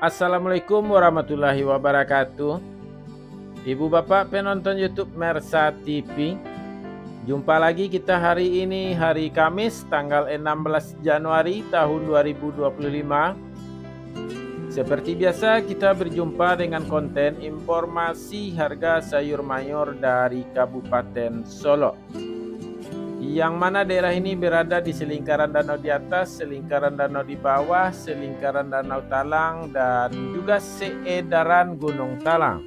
Assalamualaikum warahmatullahi wabarakatuh. Ibu bapak penonton YouTube Mersa TV. Jumpa lagi kita hari ini, hari Kamis tanggal 16 Januari tahun 2025. Seperti biasa kita berjumpa dengan konten informasi harga sayur mayur dari Kabupaten Solo. Yang mana daerah ini berada di selingkaran danau di atas, selingkaran danau di bawah, selingkaran danau Talang, dan juga seedaran Gunung Talang.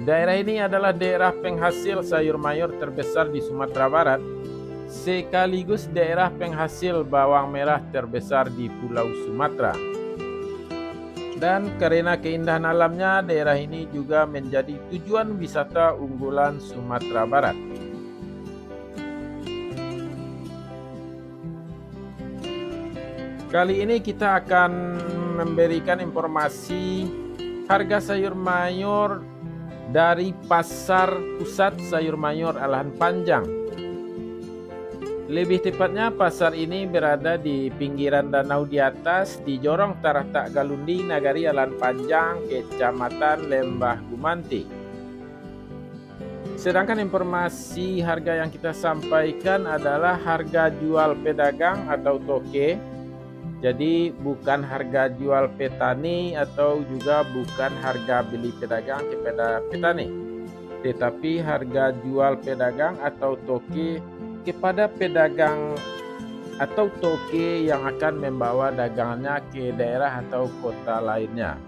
Daerah ini adalah daerah penghasil sayur mayur terbesar di Sumatera Barat, sekaligus daerah penghasil bawang merah terbesar di Pulau Sumatera. Dan karena keindahan alamnya, daerah ini juga menjadi tujuan wisata unggulan Sumatera Barat. Kali ini kita akan memberikan informasi harga sayur mayur dari Pasar Pusat Sayur Mayur Alahan Panjang. Lebih tepatnya pasar ini berada di pinggiran danau di atas di Jorong Taratak Galundi, Nagari Alahan Panjang, Kecamatan Lembah Gumanti. Sedangkan informasi harga yang kita sampaikan adalah harga jual pedagang atau toke. Jadi bukan harga jual petani atau juga bukan harga beli pedagang kepada petani, tetapi harga jual pedagang atau toke kepada pedagang atau toke yang akan membawa dagangannya ke daerah atau kota lainnya.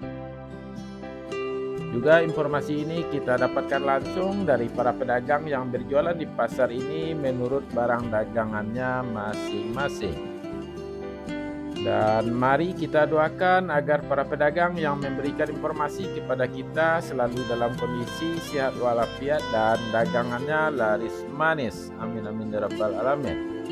Juga informasi ini kita dapatkan langsung dari para pedagang yang berjualan di pasar ini menurut barang dagangannya masing-masing. Dan mari kita doakan agar para pedagang yang memberikan informasi kepada kita selalu dalam kondisi sehat walafiat dan dagangannya laris manis. Amin amin ya rabbal alamin.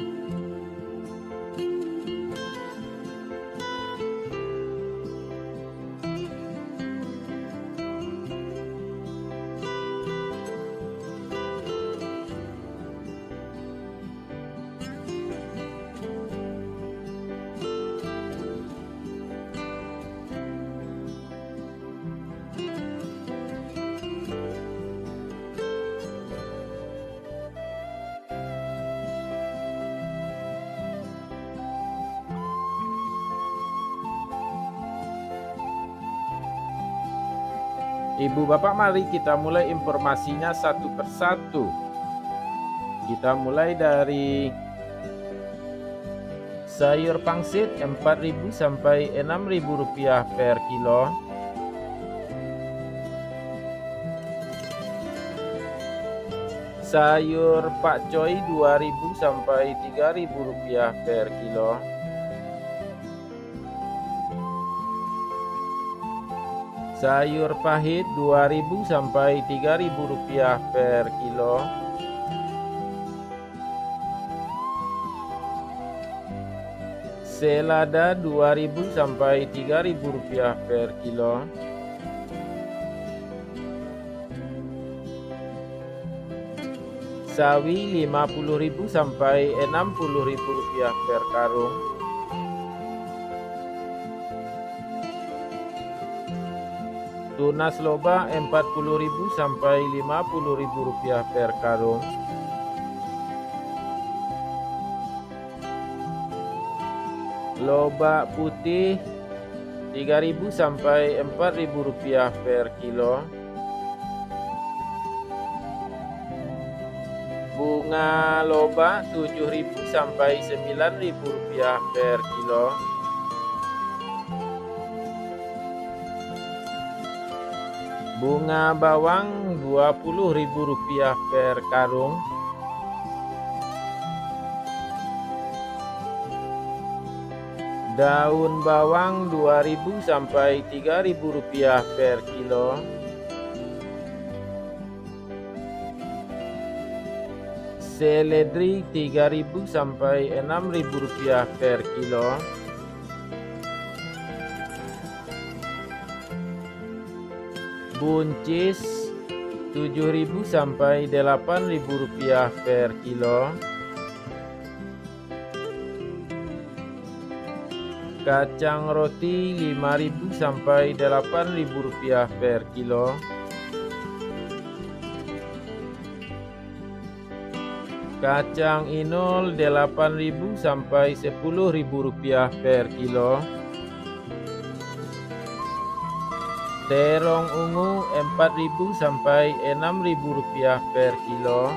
Ibu bapak, mari kita mulai informasinya satu persatu. Kita mulai dari sayur pangsit 4.000 sampai 6.000 rupiah per kilo. Sayur pakcoy 2.000 sampai 3.000 rupiah per kilo. Sayur pahit 2.000 sampai 3.000 rupiah per kilo. Selada 2.000 sampai 3.000 rupiah per kilo. Sawi 50.000 sampai 60.000 rupiah per karung. Tunas loba 40.000 sampai 50.000 rupiah per karung. Loba putih 3.000 sampai 4.000 rupiah per kilo. Bunga loba 7.000 sampai 9.000 rupiah per kilo. Bunga bawang 20.000 rupiah per karung. Daun bawang 2.000 sampai 3.000 rupiah per kilo. Seledri 3.000 sampai 6.000 rupiah per kilo. Buncis 7.000 sampai 8.000 rupiah per kilo. Kacang roti 5.000 sampai 8.000 rupiah per kilo. Kacang inul 8.000 sampai 10.000 rupiah per kilo. Terong ungu 4.000 sampai 6.000 rupiah per kilo.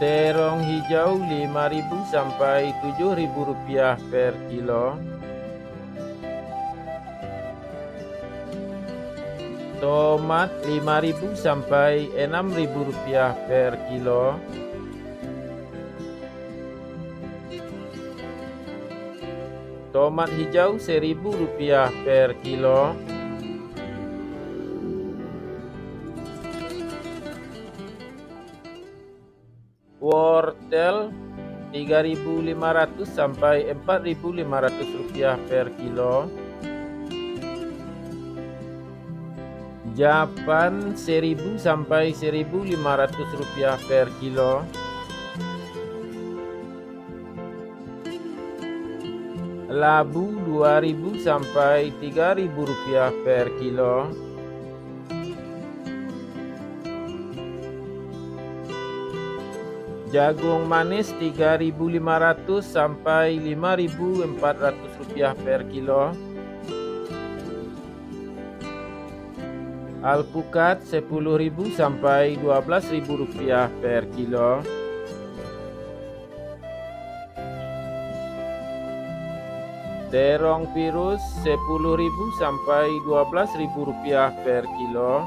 Terong hijau 5.000 sampai 7.000 rupiah per kilo. Tomat 5.000 sampai 6.000 rupiah per kilo. Tomat hijau 1.000 rupiah per kilo. Wortel 3.500 sampai 4.500 rupiah per kilo. Japan 1.000 sampai 1.500 rupiah per kilo. Labu 2.000 sampai 3.000 rupiah per kilo. Jagung manis 3.500 sampai 5.400 rupiah per kilo. Alpukat 10.000 sampai 12.000 rupiah per kilo. Terong virus 10.000 sampai 12.000 rupiah per kilo.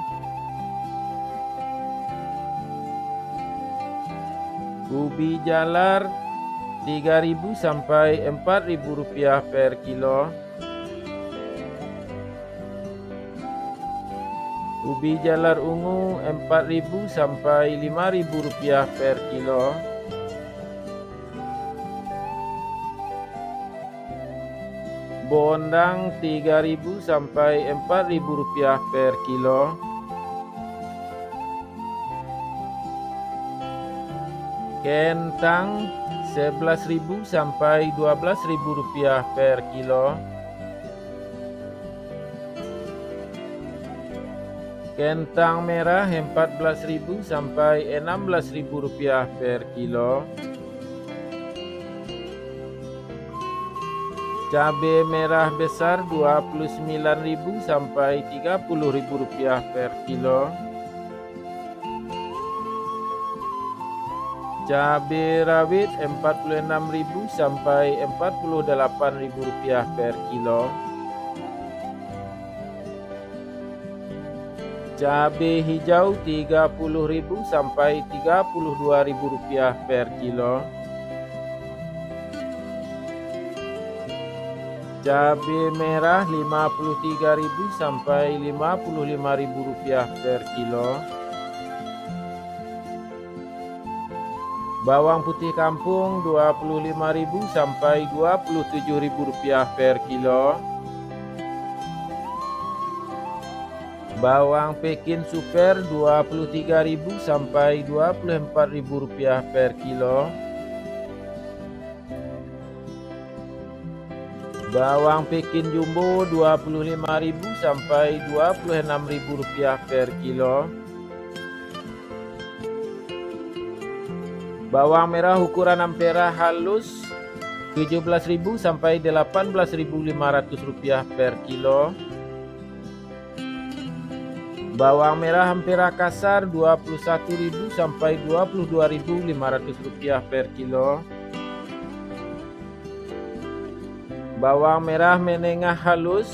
Ubi jalar 3.000 sampai 4.000 rupiah per kilo. Ubi jalar ungu 4.000 sampai 5.000 rupiah per kilo. Bondang 3.000 sampai 4.000 rupiah per kilo. Kentang 11.000 sampai 12.000 rupiah per kilo. Kentang merah 14.000 sampai 16.000 rupiah per kilo. Cabai merah besar 29.000 sampai 30.000 rupiah per kilo. Cabai rawit 46.000 sampai 48.000 rupiah per kilo. Cabai hijau 30.000 sampai 32.000 rupiah per kilo. Cabai merah 53.000 sampai 55.000 rupiah per kilo. Bawang putih kampung 25.000 sampai 27.000 rupiah per kilo. Bawang Pekin super 23.000 sampai 24.000 rupiah per kilo. Bawang Pekin jumbo 25.000 sampai 26.000 rupiah per kilo. Bawang merah ukuran ampera halus 17.000 sampai 18.500 rupiah per kilo. Bawang merah ampera kasar 21.000 sampai 22.500 rupiah per kilo. Bawang merah menengah halus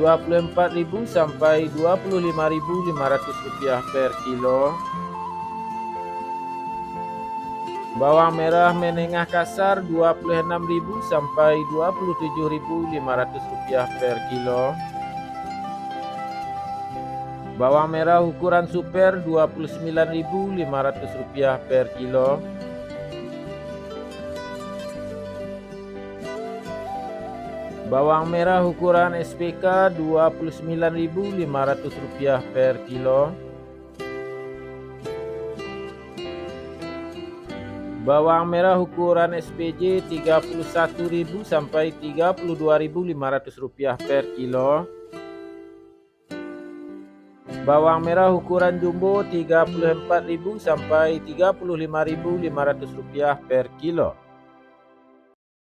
24.000 sampai 25.500 rupiah per kilo. Bawang merah menengah kasar 26.000 sampai 27.500 rupiah per kilo. Bawang merah ukuran super 29.500 rupiah per kilo. Bawang merah ukuran SPK 29.500 rupiah per kilo. Bawang merah ukuran SPJ 31.000 sampai 32.500 rupiah per kilo. Bawang merah ukuran jumbo 34.000 sampai 35.500 rupiah per kilo.